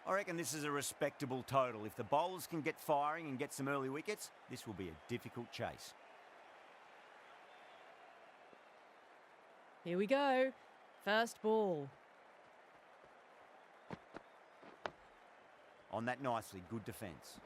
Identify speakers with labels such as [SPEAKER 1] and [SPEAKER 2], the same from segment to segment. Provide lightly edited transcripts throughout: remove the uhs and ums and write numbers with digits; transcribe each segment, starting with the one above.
[SPEAKER 1] I reckon this is a respectable total. If the bowlers can get firing and get some early wickets, this will be a difficult chase.
[SPEAKER 2] Here we go. First ball.
[SPEAKER 1] On that nicely, good defence.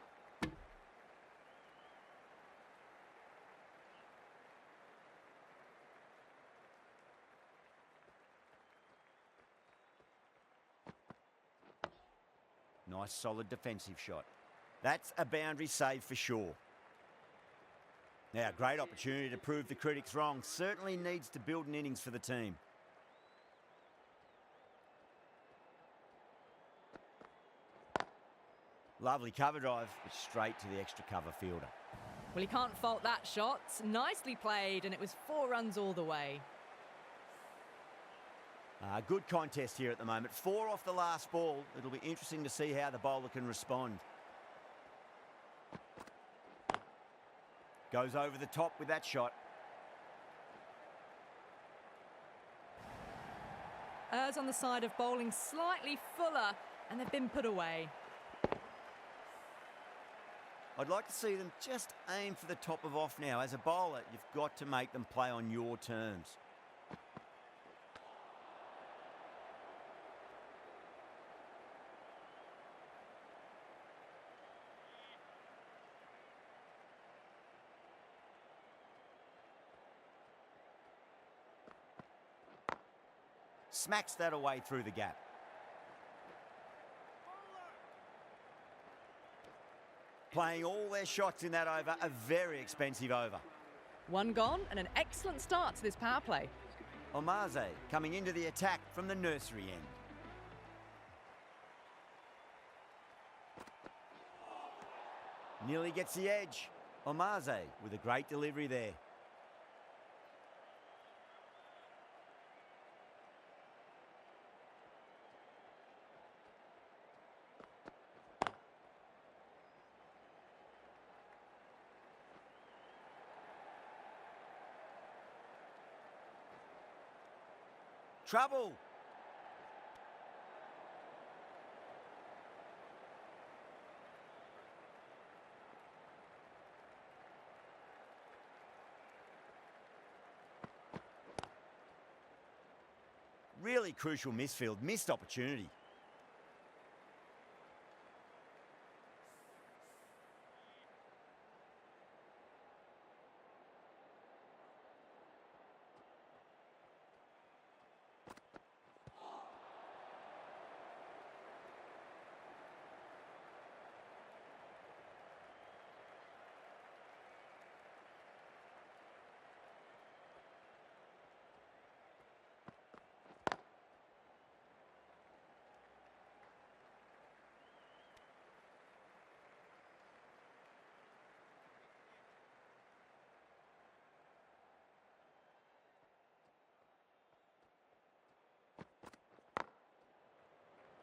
[SPEAKER 1] Nice solid defensive shot. That's a boundary save for sure. Now, great opportunity to prove the critics wrong. Certainly needs to build an innings for the team. Lovely cover drive, but straight to the extra cover fielder.
[SPEAKER 2] Well, you can't fault that shot. Nicely played, and it was 4 runs all the way.
[SPEAKER 1] Good contest here at the moment. 4 off the last ball. It'll be interesting to see how the bowler can respond. Goes over the top with that shot.
[SPEAKER 2] Errs on the side of bowling slightly fuller, and they've been put away.
[SPEAKER 1] I'd like to see them just aim for the top of off now. As a bowler, you've got to make them play on your terms. Smacks that away through the gap. Playing all their shots in that over, a very expensive over.
[SPEAKER 2] 1 gone and an excellent start to this power play.
[SPEAKER 1] Omaze coming into the attack from the nursery end. Nearly gets the edge. Omaze with a great delivery there. Trouble. Really crucial misfield, missed opportunity.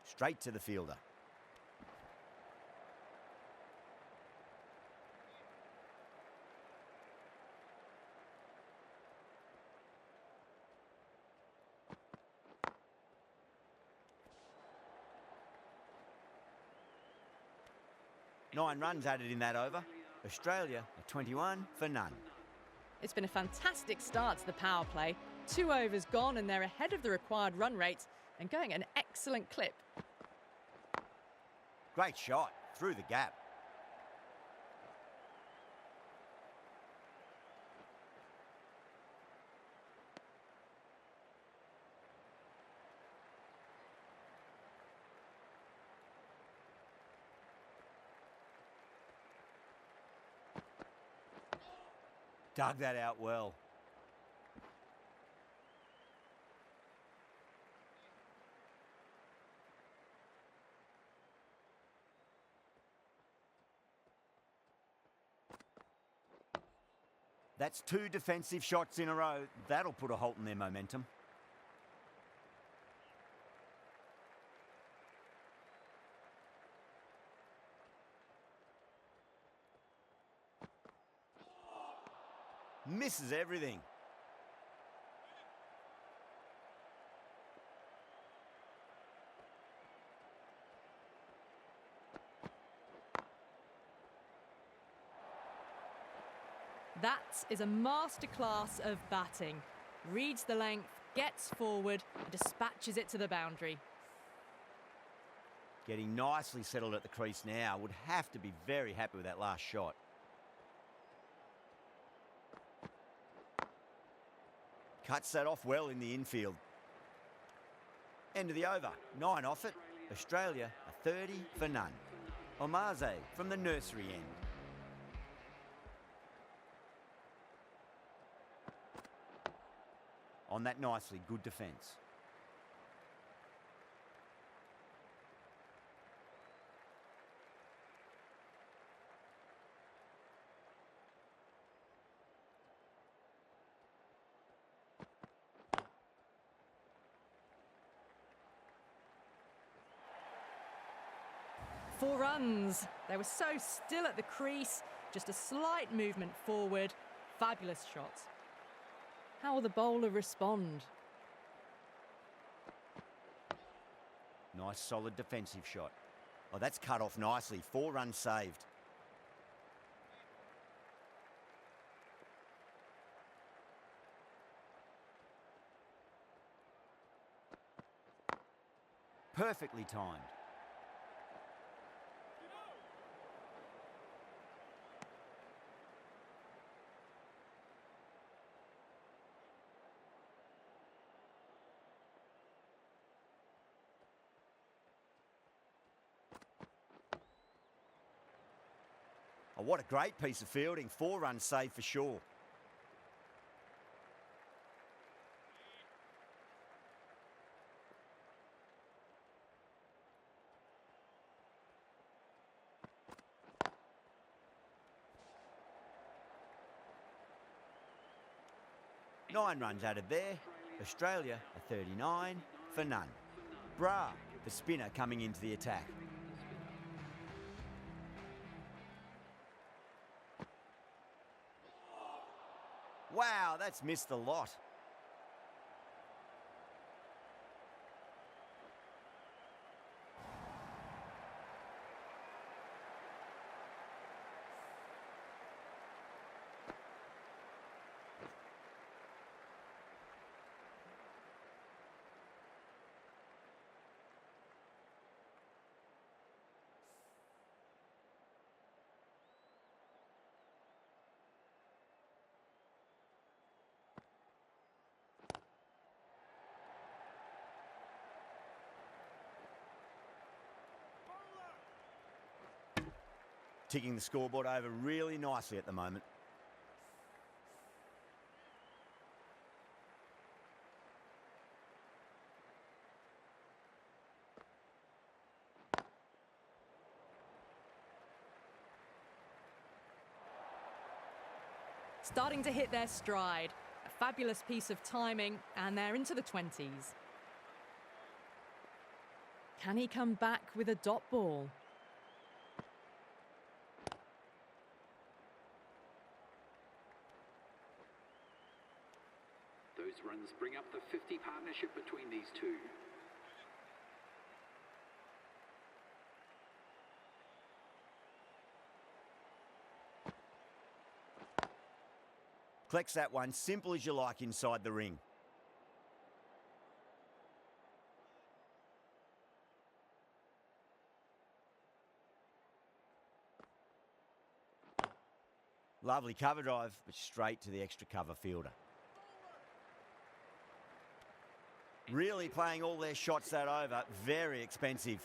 [SPEAKER 1] Straight to the fielder. Nine runs added in that over. Australia are 21 for none.
[SPEAKER 2] It's been a fantastic start to the power play. 2 overs gone and they're ahead of the required run rate and going at an excellent clip.
[SPEAKER 1] Great shot through the gap. Dug that out well. That's 2 defensive shots in a row. That'll put a halt in their momentum. Misses everything.
[SPEAKER 2] That is a masterclass of batting. Reads the length, gets forward, and dispatches it to the boundary.
[SPEAKER 1] Getting nicely settled at the crease now. Would have to be very happy with that last shot. Cuts that off well in the infield. End of the over. 9 off it. Australia a 30 for none. Omaze from the nursery end. On that nicely, good defence.
[SPEAKER 2] Four runs. They were so still at the crease, just a slight movement forward. Fabulous shot. How will the bowler respond?
[SPEAKER 1] Nice solid defensive shot. Oh, that's cut off nicely. 4 runs saved. Perfectly timed. Oh, what a great piece of fielding. 4 runs saved for sure. Nine runs added there. Australia a 39 for none. Bra, the spinner, coming into the attack. Wow, that's missed a lot. Ticking the scoreboard over really nicely at the moment.
[SPEAKER 2] Starting to hit their stride. A fabulous piece of timing, and they're into the 20s. Can he come back with a dot ball?
[SPEAKER 3] Those runs bring up the 50 partnership between these two.
[SPEAKER 1] Collects that one, simple as you like, inside the ring. Lovely cover drive, but straight to the extra cover fielder. Really playing all their shots that over. Very expensive.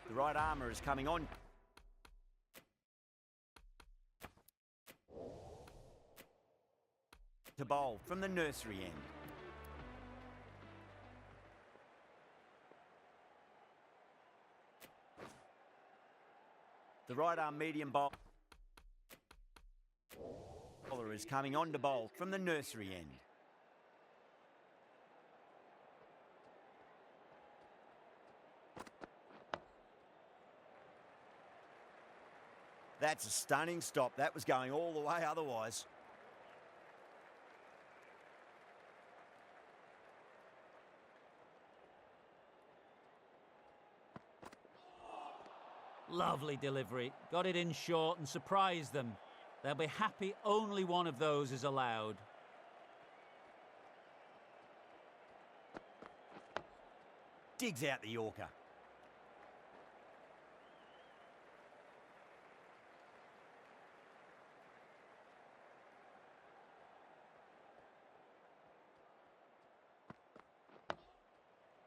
[SPEAKER 1] The right armour is coming on. To bowl from the nursery end. The right arm medium bowler is coming on to bowl from the nursery end. That's a stunning stop. That was going all the way otherwise.
[SPEAKER 4] Lovely delivery. Got it in short and surprised them. They'll be happy only one of those is allowed.
[SPEAKER 1] Digs out the Yorker.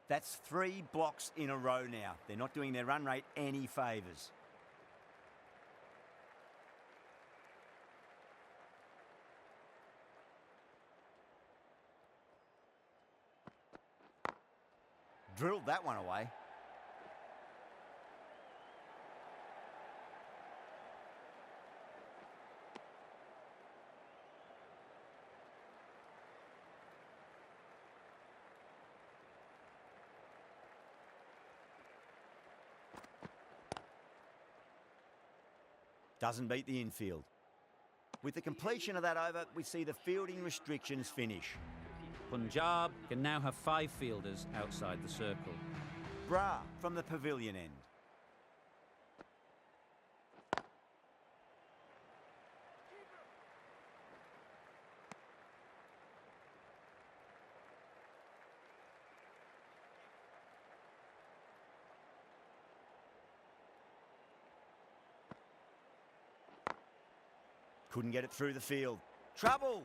[SPEAKER 1] That's 3 blocks in a row now. They're not doing their run rate any favours. Drilled that one away. Doesn't beat the infield. With the completion of that over, we see the fielding restrictions finish.
[SPEAKER 4] Punjab can now have 5 fielders outside the circle.
[SPEAKER 1] Bra from the pavilion end. Couldn't get it through the field. Trouble!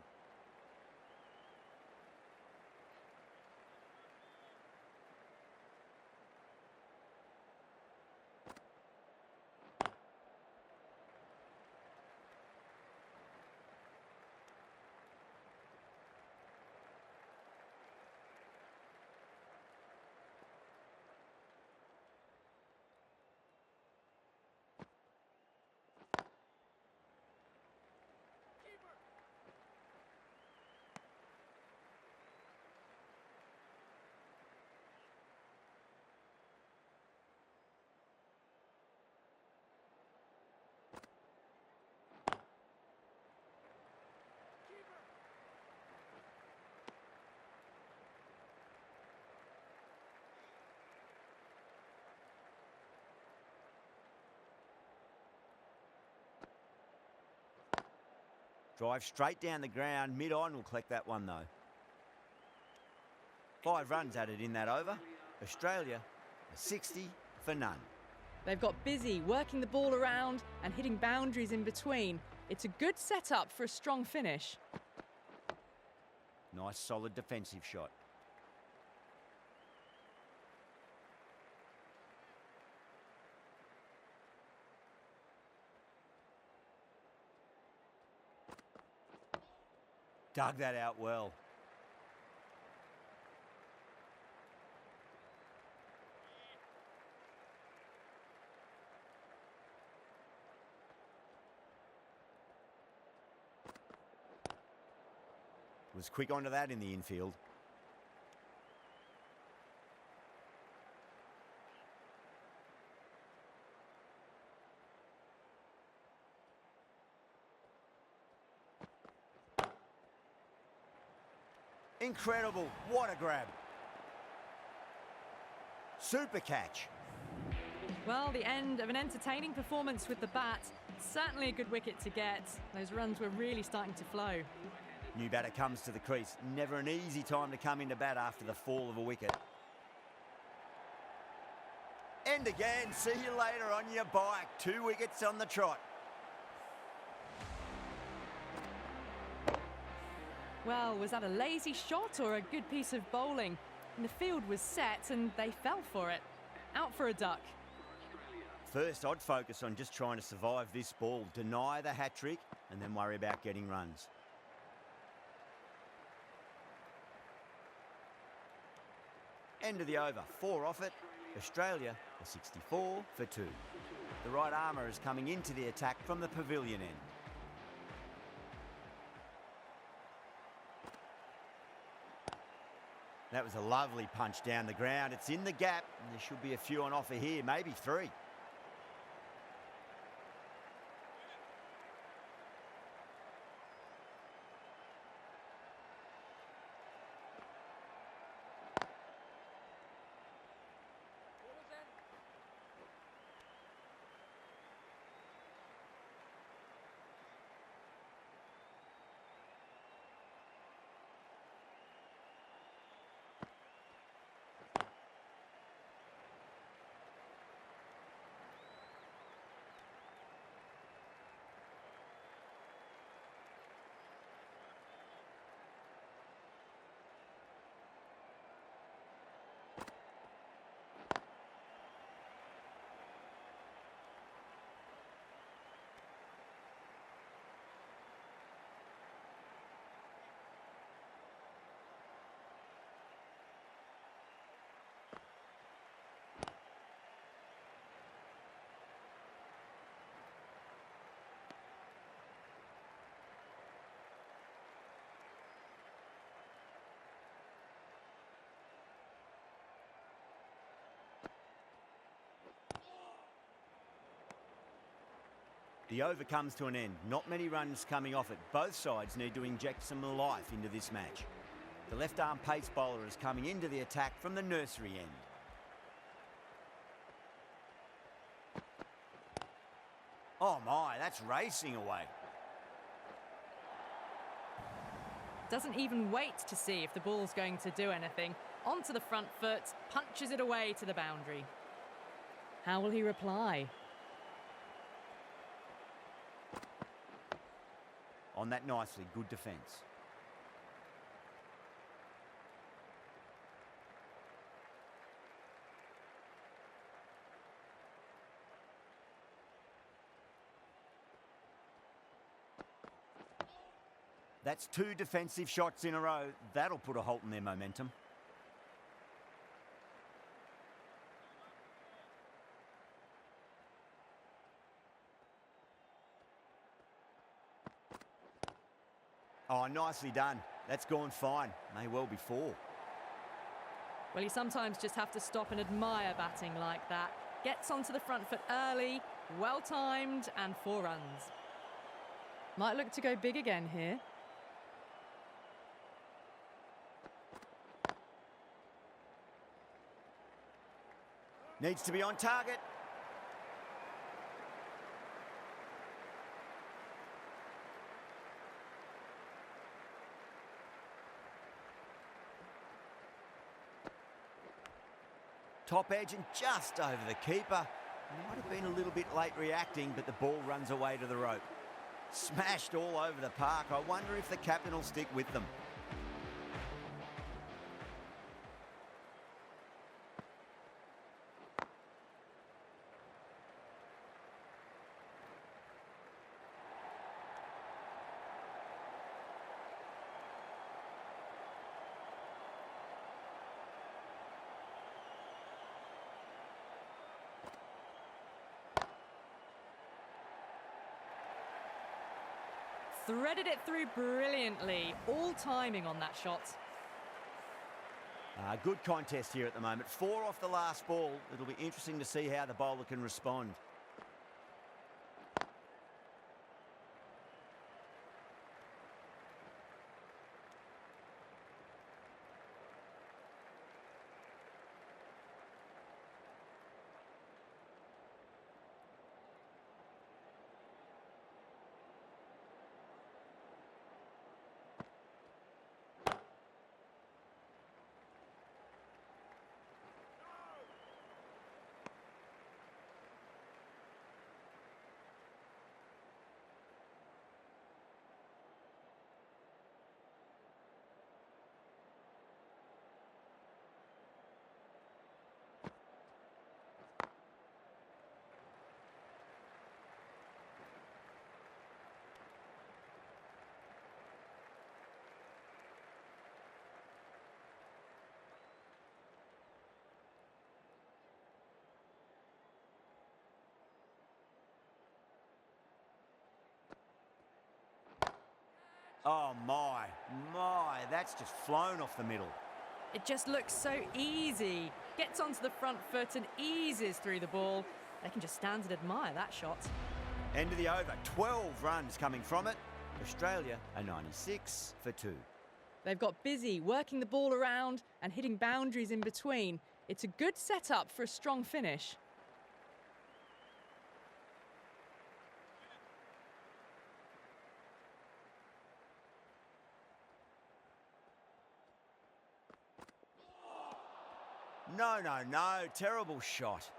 [SPEAKER 1] Drive straight down the ground. Mid-on will collect that one, though. 5 runs added in that over. Australia, a 60 for none.
[SPEAKER 2] They've got busy working the ball around and hitting boundaries in between. It's a good setup for a strong finish.
[SPEAKER 1] Nice, solid defensive shot. Dug that out well. Was quick onto that in the infield. Incredible. What a grab. Super catch.
[SPEAKER 2] Well, the end of an entertaining performance with the bat. Certainly a good wicket to get. Those runs were really starting to flow.
[SPEAKER 1] New batter comes to the crease. Never an easy time to come into bat after the fall of a wicket. End again. See you later on your bike. 2 wickets on the trot.
[SPEAKER 2] Well, was that a lazy shot or a good piece of bowling? And the field was set and they fell for it. Out for a duck.
[SPEAKER 1] First, I'd focus on just trying to survive this ball, deny the hat-trick, and then worry about getting runs. End of the over. 4 off it. Australia, a 64 for 2. The right armour is coming into the attack from the pavilion end. That was a lovely punch down the ground. It's in the gap, and there should be a few on offer here, maybe 3. The over comes to an end. Not many runs coming off it. Both sides need to inject some life into this match. The left-arm pace bowler is coming into the attack from the nursery end. Oh my, that's racing away.
[SPEAKER 2] Doesn't even wait to see if the ball's going to do anything. Onto the front foot, punches it away to the boundary. How will he reply?
[SPEAKER 1] On that nicely, good defence. That's 2 defensive shots in a row. That'll put a halt in their momentum. Oh, nicely done. That's gone fine. May well be 4.
[SPEAKER 2] Well, you sometimes just have to stop and admire batting like that. Gets onto the front foot early, well-timed, and 4 runs. Might look to go big again here.
[SPEAKER 1] Needs to be on target. Top edge and just over the keeper. Might have been a little bit late reacting, but the ball runs away to the rope. Smashed all over the park. I wonder if the captain will stick with them.
[SPEAKER 2] Threaded it through brilliantly. All timing on that shot.
[SPEAKER 1] Good contest here at the moment. 4 off the last ball. It'll be interesting to see how the bowler can respond. Oh my, that's just flown off the middle.
[SPEAKER 2] It just looks so easy. Gets onto the front foot and eases through the ball. They can just stand and admire that shot.
[SPEAKER 1] End of the over, 12 runs coming from it. Australia are 96 for 2.
[SPEAKER 2] They've got busy working the ball around and hitting boundaries in between. It's a good setup for a strong finish.
[SPEAKER 1] No, terrible shot.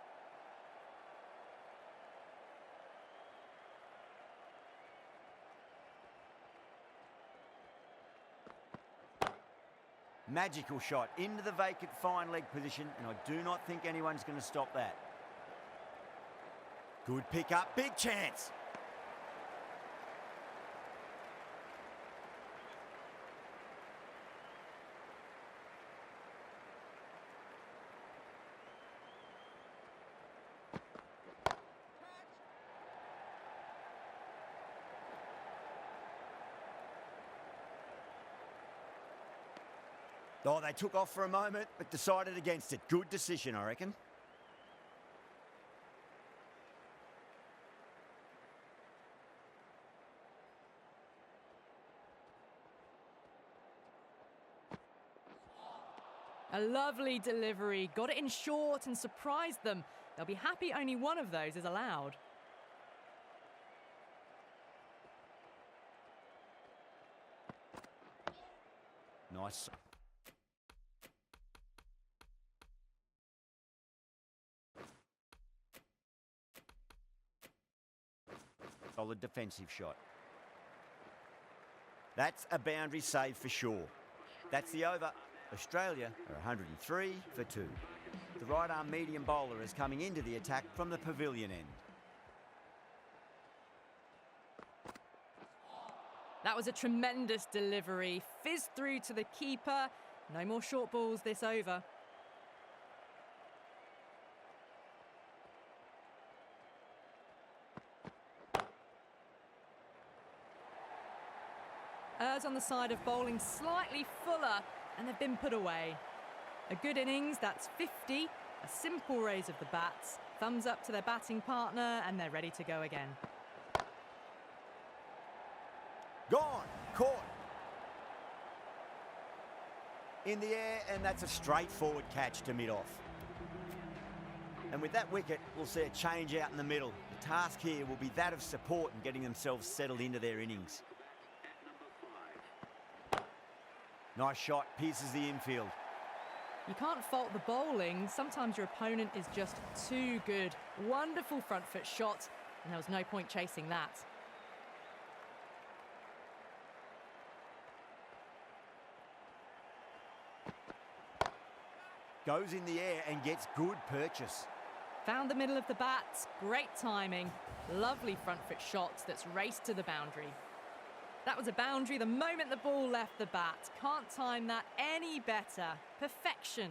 [SPEAKER 1] Magical shot into the vacant fine leg position, and I do not think anyone's going to stop that. Good pick up, big chance. Oh, they took off for a moment, but decided against it. Good decision, I reckon.
[SPEAKER 2] A lovely delivery. Got it in short and surprised them. They'll be happy only one of those is allowed.
[SPEAKER 1] Nice. Solid defensive shot. That's a boundary save for sure. That's the over. Australia are 103 for 2. The right arm medium bowler is coming into the attack from the pavilion end.
[SPEAKER 2] That was a tremendous delivery. Fizzed through to the keeper. No more short balls this over. Errs on the side of bowling slightly fuller, and they've been put away. A good innings, that's 50. A simple raise of the bats. Thumbs up to their batting partner, and they're ready to go again.
[SPEAKER 1] Gone, caught. In the air, and that's a straightforward catch to mid-off. And with that wicket, we'll see a change out in the middle. The task here will be that of support and getting themselves settled into their innings. Nice shot, pierces the infield.
[SPEAKER 2] You can't fault the bowling. Sometimes your opponent is just too good. Wonderful front foot shot, and there was no point chasing that.
[SPEAKER 1] Goes in the air and gets good purchase.
[SPEAKER 2] Found the middle of the bat. Great timing. Lovely front foot shot that's raced to the boundary. That was a boundary the moment the ball left the bat. Can't time that any better. Perfection.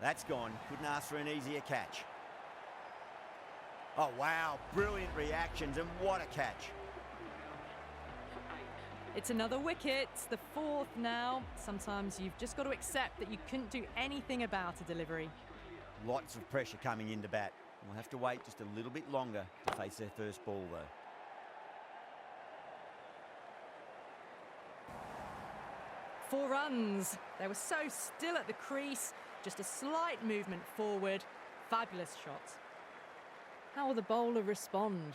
[SPEAKER 1] That's gone. Couldn't ask for an easier catch. Oh, wow. Brilliant reactions, and what a catch.
[SPEAKER 2] It's another wicket, the 4th now. Sometimes you've just got to accept that you couldn't do anything about a delivery.
[SPEAKER 1] Lots of pressure coming into bat. We'll have to wait just a little bit longer to face their first ball, though.
[SPEAKER 2] Four runs. They were so still at the crease. Just a slight movement forward. Fabulous shot. How will the bowler respond?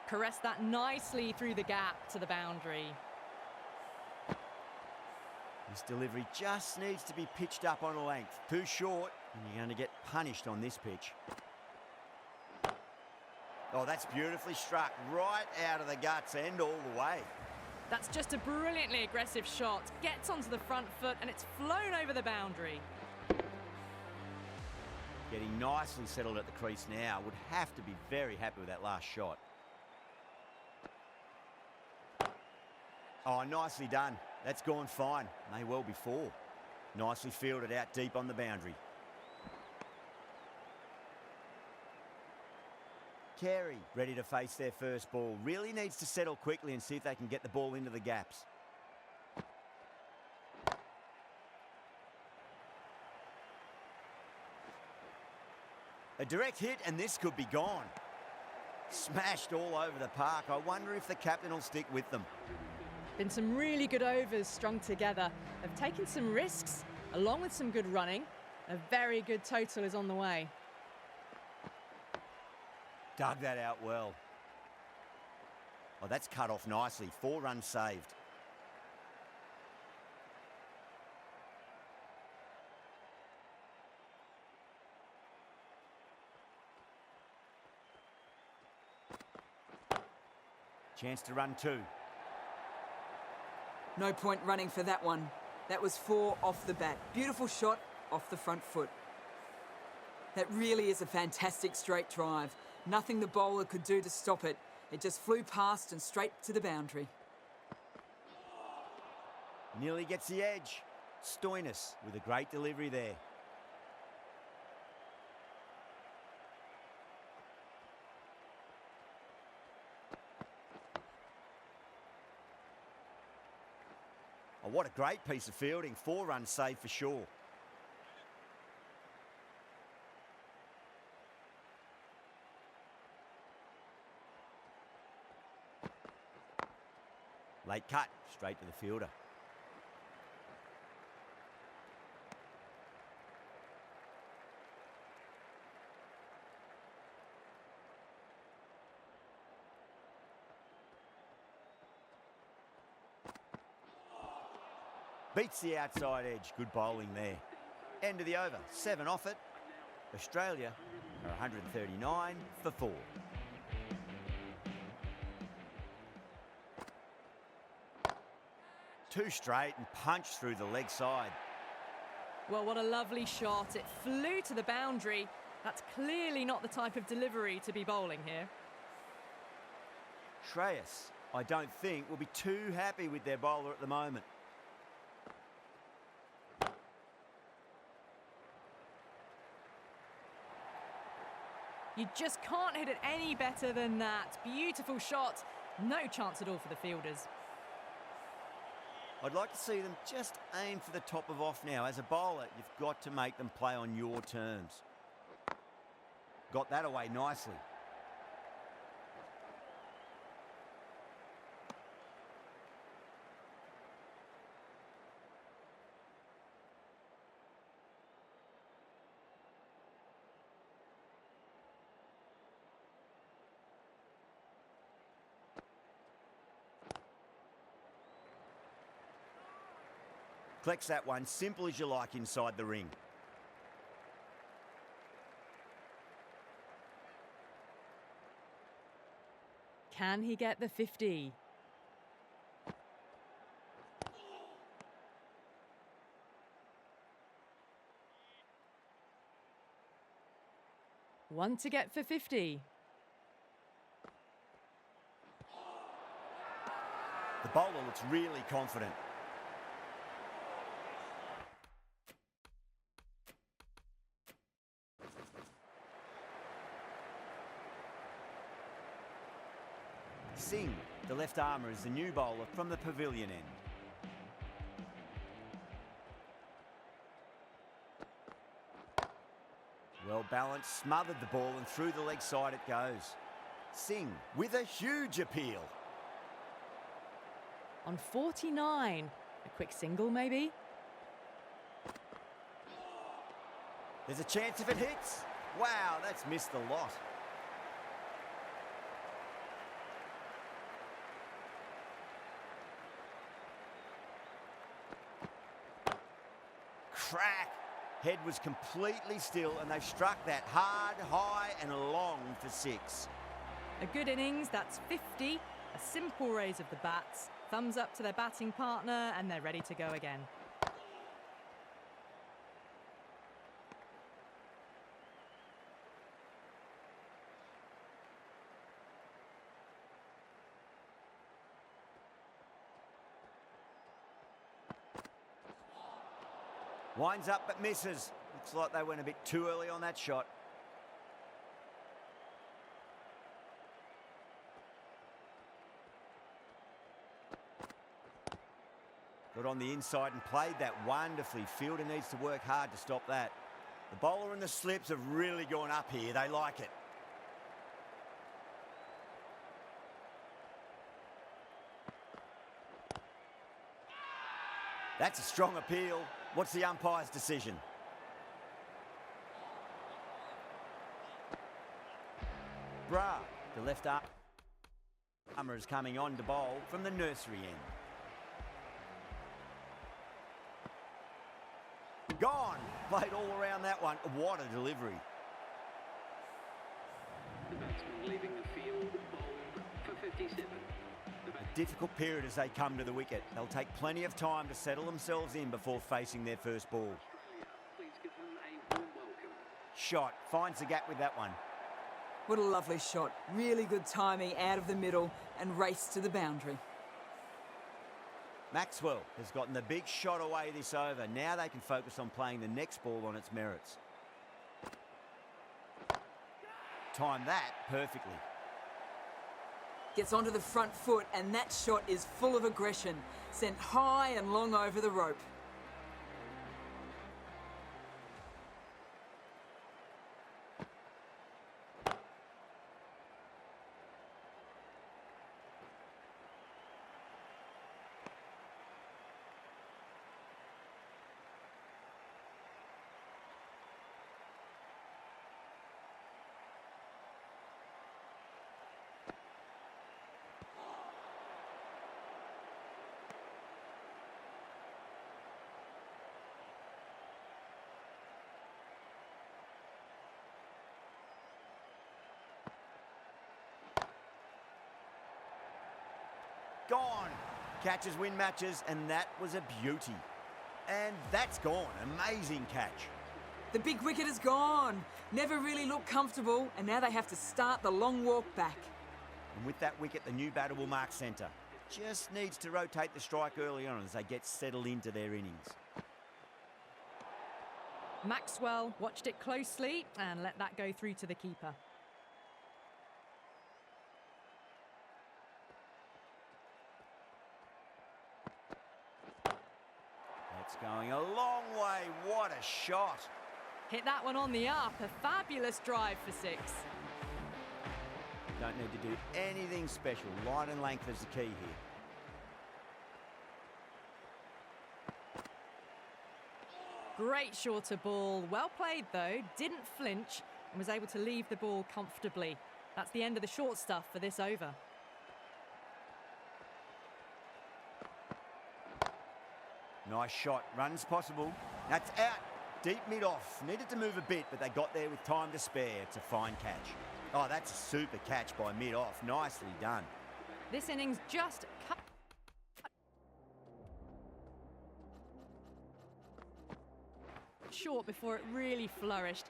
[SPEAKER 2] Caress that nicely through the gap to the boundary.
[SPEAKER 1] This delivery just needs to be pitched up on a length. Too short, and you're going to get punished on this pitch. Oh, that's beautifully struck right out of the guts and all the way.
[SPEAKER 2] That's just a brilliantly aggressive shot. Gets onto the front foot and it's flown over the boundary.
[SPEAKER 1] Getting nicely settled at the crease now. Would have to be very happy with that last shot. Oh, nicely done. That's gone fine. May well be 4. Nicely fielded out deep on the boundary. Carey, ready to face their first ball. Really needs to settle quickly and see if they can get the ball into the gaps. A direct hit and this could be gone. Smashed all over the park. I wonder if the captain will stick with them.
[SPEAKER 2] Been some really good overs strung together. They've taken some risks, along with some good running. A very good total is on the way.
[SPEAKER 1] Dug that out well. Oh, that's cut off nicely. 4 runs saved. Chance to run 2.
[SPEAKER 5] No point running for that one. That was 4 off the bat. Beautiful shot off the front foot. That really is a fantastic straight drive. Nothing the bowler could do to stop it. It just flew past and straight to the boundary.
[SPEAKER 1] Nearly gets the edge. Stoinis with a great delivery there. what a great piece of fielding. 4 runs saved for sure. Late cut, straight to the fielder. Beats the outside edge. Good bowling there. End of the over. 7 off it. Australia are 139 for 4. Two straight and punched through the leg side.
[SPEAKER 2] Well, what a lovely shot. It flew to the boundary. That's clearly not the type of delivery to be bowling here.
[SPEAKER 1] Shreyas, I don't think, will be too happy with their bowler at the moment.
[SPEAKER 2] You just can't hit it any better than that. Beautiful shot. No chance at all for the fielders.
[SPEAKER 1] I'd like to see them just aim for the top of off now. As a bowler, you've got to make them play on your terms. Got that away nicely. Collects that one, simple as you like inside the ring.
[SPEAKER 2] Can he get the 50? One to get for 50.
[SPEAKER 1] The bowler looks really confident. Singh, the left armour, is the new bowler from the pavilion end. Well balanced, smothered the ball and through the leg side it goes. Singh with a huge appeal.
[SPEAKER 2] On 49. A quick single maybe?
[SPEAKER 1] There's a chance if it hits. Wow, that's missed a lot. Crack. Head was completely still and they've struck that hard, high and long for 6.
[SPEAKER 2] A good innings, that's 50. A simple raise of the bats. Thumbs up to their batting partner and they're ready to go again.
[SPEAKER 1] Winds up but misses. Looks like they went a bit too early on that shot. Got on the inside and played that wonderfully. Fielder needs to work hard to stop that. The bowler and the slips have really gone up here. They like it. That's a strong appeal. What's the umpire's decision? Bra, the left armour is coming on to bowl from the nursery end. Gone. Played all around that one. What a delivery.
[SPEAKER 3] The batsman leaving the field, bowled for 57.
[SPEAKER 1] A difficult period as they come to the wicket. They'll take plenty of time to settle themselves in before facing their first ball.
[SPEAKER 3] Please give them a warm welcome.
[SPEAKER 1] Shot. Finds the gap with that one.
[SPEAKER 5] What a lovely shot. Really good timing out of the middle and race to the boundary.
[SPEAKER 1] Maxwell has gotten the big shot away this over. Now they can focus on playing the next ball on its merits. Time that perfectly.
[SPEAKER 5] Gets onto the front foot, and that shot is full of aggression, sent high and long over the rope.
[SPEAKER 1] Gone. Catches win matches, and that was a beauty. And that's gone. Amazing catch.
[SPEAKER 5] The big wicket is gone. Never really looked comfortable, and now they have to start the long walk back.
[SPEAKER 1] And with that wicket, the new batter will mark centre. Just needs to rotate the strike early on as they get settled into their innings.
[SPEAKER 2] Maxwell watched it closely and let that go through to the keeper.
[SPEAKER 1] That's going a long way. What a shot.
[SPEAKER 2] Hit that one on the up. A fabulous drive for 6.
[SPEAKER 1] Don't need to do anything special. Line and length is the key here.
[SPEAKER 2] Great shorter ball. Well played though. Didn't flinch and was able to leave the ball comfortably. That's the end of the short stuff for this over.
[SPEAKER 1] Nice shot. Runs possible. That's out. Deep mid-off. Needed to move a bit, but they got there with time to spare. It's a fine catch. Oh, that's a super catch by mid-off. Nicely done.
[SPEAKER 2] This innings just cut short before it really flourished.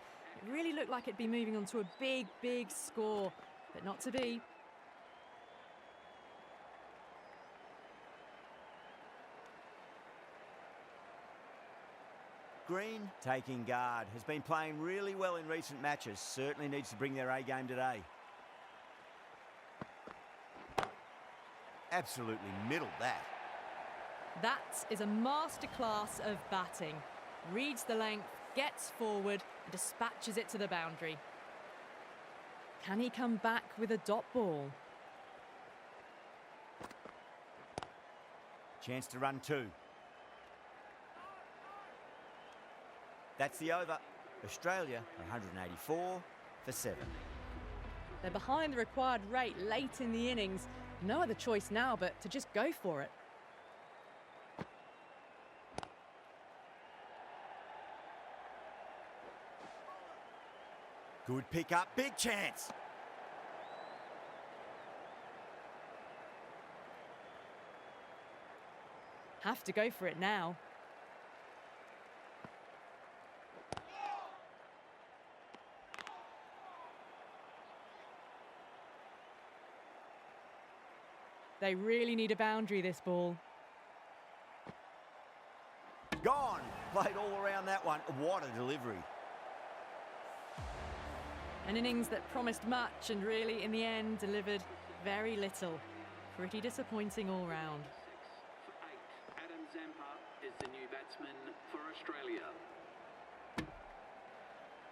[SPEAKER 2] It really looked like it'd be moving on to a big, big score, but not to be.
[SPEAKER 1] Green, taking guard, has been playing really well in recent matches. Certainly needs to bring their A game today. Absolutely middled that.
[SPEAKER 2] That is a masterclass of batting. Reads the length, gets forward, and dispatches it to the boundary. Can he come back with a dot ball?
[SPEAKER 1] Chance to run 2. That's the over. Australia 184 for 7.
[SPEAKER 2] They're behind the required rate late in the innings. No other choice now but to just go for it.
[SPEAKER 1] Good pick up. Big chance.
[SPEAKER 2] Have to go for it now. They really need a boundary, this ball.
[SPEAKER 1] Gone. Played all around that one. What a delivery.
[SPEAKER 2] An innings that promised much and really, in the end, delivered very little. Pretty disappointing all round.
[SPEAKER 3] For 8, Adam Zampa is the new batsman for Australia.